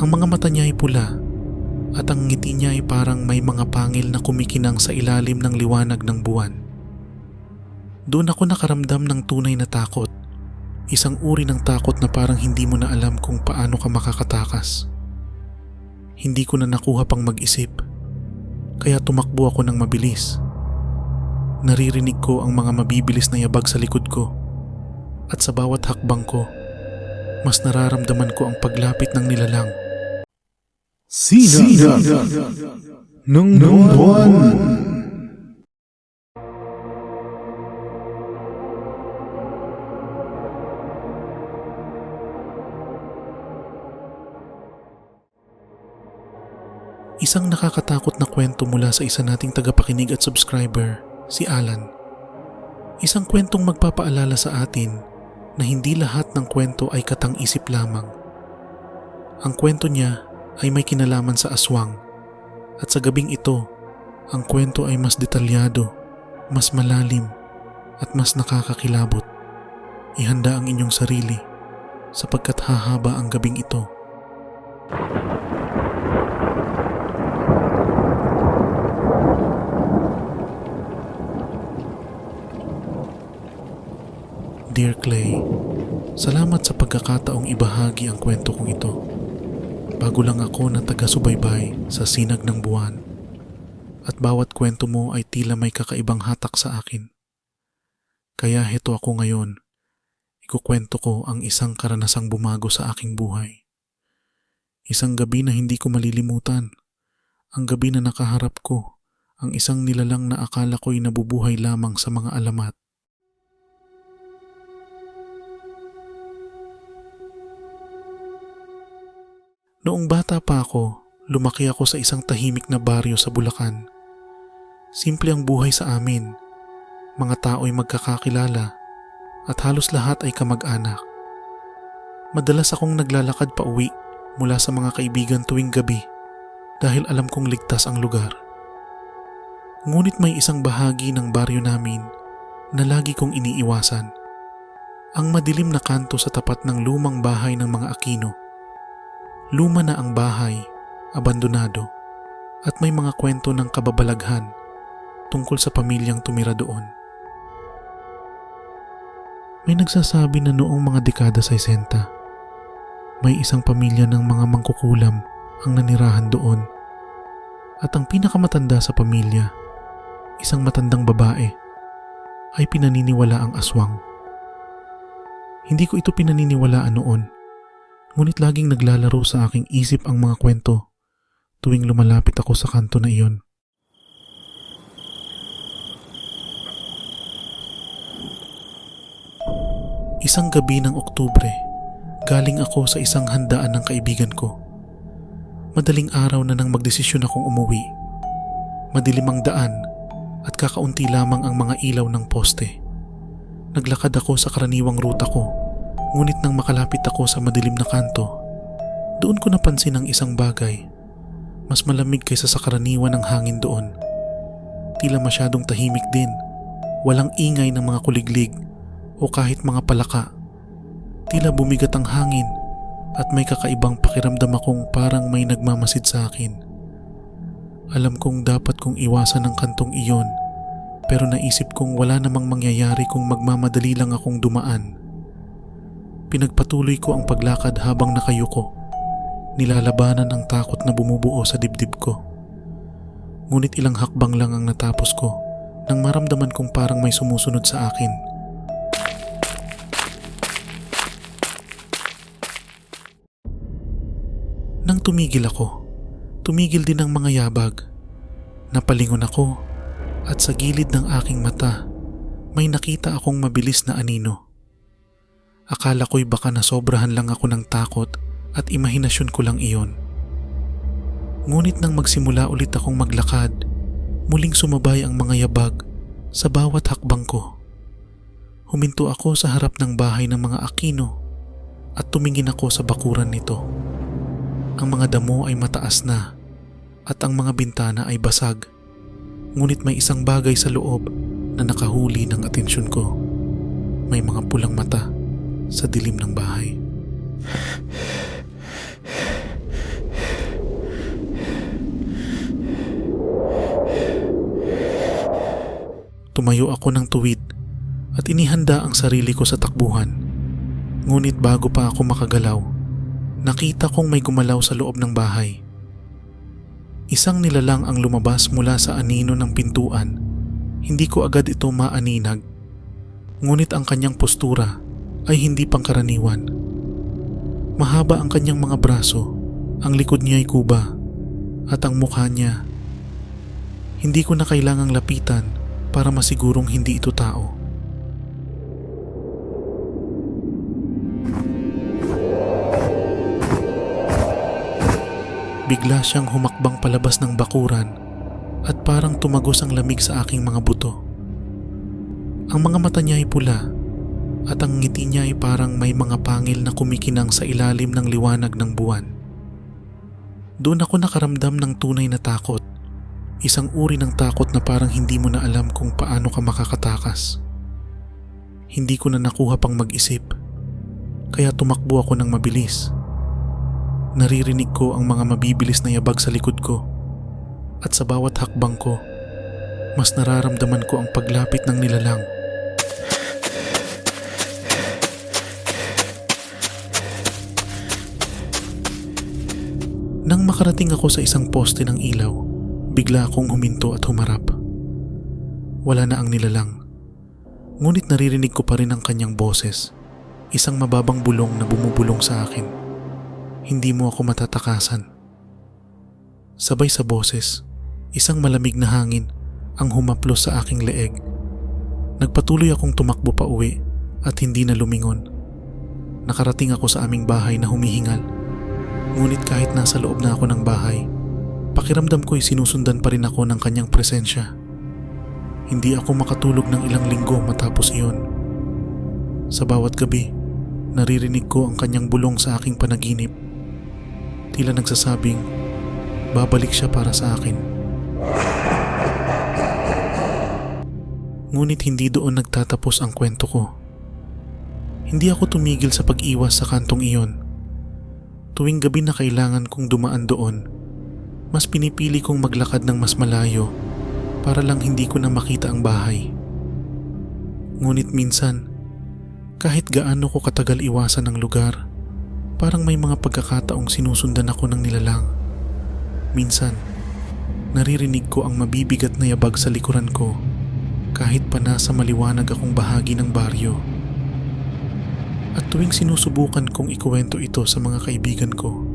Ang mga mata niya ay pula at ang ngiti niya ay parang may mga pangil na kumikinang sa ilalim ng liwanag ng buwan. Doon ako nakaramdam ng tunay na takot. Isang uri ng takot na parang hindi mo na alam kung paano ka makakatakas. Hindi ko na nakuha pang mag-isip, kaya tumakbo ako ng mabilis. Naririnig ko ang mga mabibilis na yabag sa likod ko, at sa bawat hakbang ko, mas nararamdaman ko ang paglapit ng nilalang. Sinag ng buwan. Isang nakakatakot na kwento mula sa isa nating tagapakinig at subscriber, si Alan. Isang kwentong magpapaalala sa atin na hindi lahat ng kwento ay katang-isip lamang. Ang kwento niya ay may kinalaman sa aswang, at sa gabing ito, ang kwento ay mas detalyado, mas malalim, at mas nakakakilabot. Ihanda ang inyong sarili sapagkat hahaba ang gabing ito. Dear Clay, salamat sa pagkakataong ibahagi ang kwento kong ito. Bago lang ako na taga-subaybay sa sinag ng buwan, at bawat kwento mo ay tila may kakaibang hatak sa akin. Kaya heto ako ngayon, ikukwento ko ang isang karanasang bumago sa aking buhay. Isang gabi na hindi ko malilimutan, ang gabi na nakaharap ko ang isang nilalang na akala ko'y nabubuhay lamang sa mga alamat. Noong bata pa ako, lumaki ako sa isang tahimik na baryo sa Bulacan. Simple ang buhay sa amin. Mga tao'y magkakakilala at halos lahat ay kamag-anak. Madalas akong naglalakad pa uwi mula sa mga kaibigan tuwing gabi dahil alam kong ligtas ang lugar. Ngunit may isang bahagi ng baryo namin na lagi kong iniiwasan. Ang madilim na kanto sa tapat ng lumang bahay ng mga Aquino. Luma na ang bahay, abandonado, at may mga kwento ng kababalaghan tungkol sa pamilyang tumira doon. May nagsasabi na noong mga dekada 60, may isang pamilya ng mga mangkukulam ang nanirahan doon. At ang pinakamatanda sa pamilya, isang matandang babae, ay pinaniniwala ang aswang. Hindi ko ito pinaniniwalaan noon. Ngunit laging naglalaro sa aking isip ang mga kwento tuwing lumalapit ako sa kanto na iyon. Isang gabi ng Oktubre, galing ako sa isang handaan ng kaibigan ko. Madaling araw na nang magdesisyon akong umuwi. Madilim ang daan at kakaunti lamang ang mga ilaw ng poste. Naglakad ako sa karaniwang ruta ko. Ngunit nang makalapit ako sa madilim na kanto, doon ko napansin ang isang bagay. Mas malamig kaysa sa karaniwan ng hangin doon. Tila masyadong tahimik din. Walang ingay ng mga kuliglig o kahit mga palaka. Tila bumigat ang hangin at may kakaibang pakiramdam akong parang may nagmamasid sa akin. Alam kong dapat kong iwasan ang kantong iyon, pero naisip kong wala namang mangyayari kung magmamadali lang akong dumaan. Pinagpatuloy ko ang paglakad habang nakayuko, nilalabanan ang takot na bumubuo sa dibdib ko. Ngunit ilang hakbang lang ang natapos ko nang maramdaman kong parang may sumusunod sa akin. Nang tumigil ako, tumigil din ang mga yabag. Napalingon ako at sa gilid ng aking mata may nakita akong mabilis na anino. Akala ko'y baka nasobrahan lang ako ng takot at imahinasyon ko lang iyon. Ngunit nang magsimula ulit akong maglakad, muling sumabay ang mga yabag sa bawat hakbang ko. Huminto ako sa harap ng bahay ng mga Aquino at tumingin ako sa bakuran nito. Ang mga damo ay mataas na at ang mga bintana ay basag. Ngunit may isang bagay sa loob na nakahuli ng atensyon ko. May mga pulang mata sa dilim ng bahay. Tumayo ako ng tuwid at inihanda ang sarili ko sa takbuhan. Ngunit bago pa ako makagalaw, nakita kong may gumalaw sa loob ng bahay. Isang nilalang ang lumabas mula sa anino ng pintuan. Hindi ko agad ito maaninag. Ngunit ang kanyang postura ay hindi pangkaraniwan. Mahaba ang kanyang mga braso, ang likod niya ay kuba, at ang mukha niya. Hindi ko na kailangang lapitan para masigurong hindi ito tao. Bigla siyang humakbang palabas ng bakuran at parang tumagos ang lamig sa aking mga buto. Ang mga mata niya ay pula at ang ngiti niya ay parang may mga pangil na kumikinang sa ilalim ng liwanag ng buwan. Doon ako nakaramdam ng tunay na takot. Isang uri ng takot na parang hindi mo na alam kung paano ka makakatakas. Hindi ko na nakuha pang mag-isip, kaya tumakbo ako ng mabilis. Naririnig ko ang mga mabibilis na yabag sa likod ko, at sa bawat hakbang ko, mas nararamdaman ko ang paglapit ng nilalang. Nang makarating ako sa isang poste ng ilaw, bigla akong huminto at humarap. Wala na ang nilalang. Ngunit naririnig ko pa rin ang kanyang boses, isang mababang bulong na bumubulong sa akin. Hindi mo ako matatakasan. Sabay sa boses, isang malamig na hangin ang humaplos sa aking leeg. Nagpatuloy akong tumakbo pa uwi at hindi na lumingon. Nakarating ako sa aming bahay na humihingal. Ngunit kahit nasa loob na ako ng bahay, pakiramdam ko'y sinusundan pa rin ako ng kanyang presensya. Hindi ako makatulog ng ilang linggo matapos iyon. Sa bawat gabi, naririnig ko ang kanyang bulong sa aking panaginip. Tila nagsasabing, babalik siya para sa akin. Ngunit hindi doon nagtatapos ang kwento ko. Hindi ako tumigil sa pag-iwas sa kantong iyon. Tuwing gabi na kailangan kong dumaan doon, mas pinipili kong maglakad ng mas malayo para lang hindi ko na makita ang bahay. Ngunit minsan, kahit gaano ko katagal iwasan ang lugar, parang may mga pagkakataong sinusundan ako ng nilalang. Minsan, naririnig ko ang mabibigat na yabag sa likuran ko kahit pa nasa maliwanag akong bahagi ng baryo. At tuwing sinusubukan kong ikuwento ito sa mga kaibigan ko,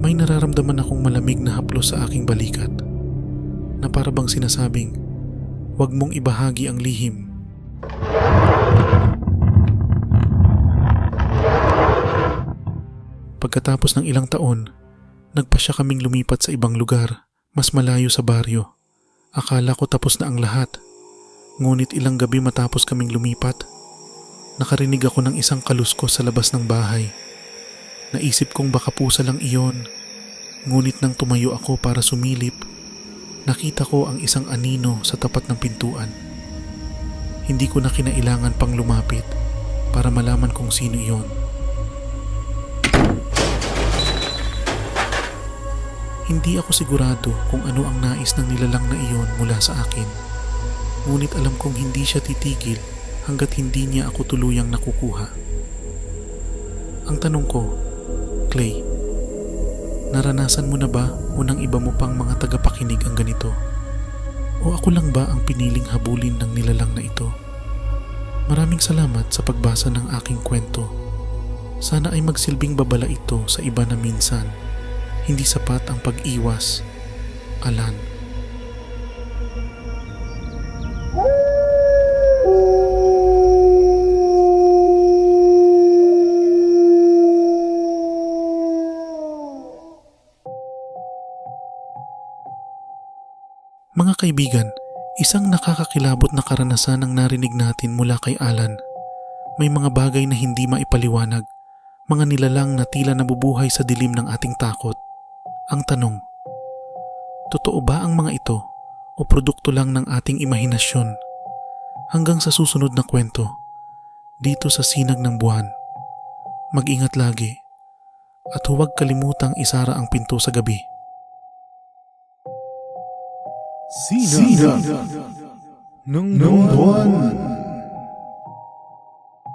may nararamdaman akong malamig na haplos sa aking balikat na para bang sinasabing, huwag mong ibahagi ang lihim. Pagkatapos ng ilang taon, nagpasya kaming lumipat sa ibang lugar, mas malayo sa baryo. Akala ko tapos na ang lahat. Ngunit ilang gabi matapos kaming lumipat, nakarinig ako ng isang kaluskos sa labas ng bahay. Naisip kong baka pusa lang iyon. Ngunit nang tumayo ako para sumilip, nakita ko ang isang anino sa tapat ng pintuan. Hindi ko na kinailangan pang lumapit para malaman kung sino iyon. Hindi ako sigurado kung ano ang nais ng nilalang na iyon mula sa akin. Ngunit alam kong hindi siya titigil hanggat hindi niya ako tuluyang nakukuha. Ang tanong ko, Clay, naranasan mo na ba o ng iba mo pang mga tagapakinig ang ganito? O ako lang ba ang piniling habulin ng nilalang na ito? Maraming salamat sa pagbasa ng aking kwento. Sana ay magsilbing babala ito sa iba na minsan. Hindi sapat ang pag-iwas. Alan. Mga kaibigan, isang nakakakilabot na karanasan ang narinig natin mula kay Alan. May mga bagay na hindi maipaliwanag, mga nilalang na tila nabubuhay sa dilim ng ating takot. Ang tanong, totoo ba ang mga ito o produkto lang ng ating imahinasyon? Hanggang sa susunod na kwento, dito sa Sinag ng Buwan. Mag-ingat lagi at huwag kalimutang isara ang pinto sa gabi. Sinag Nung buwan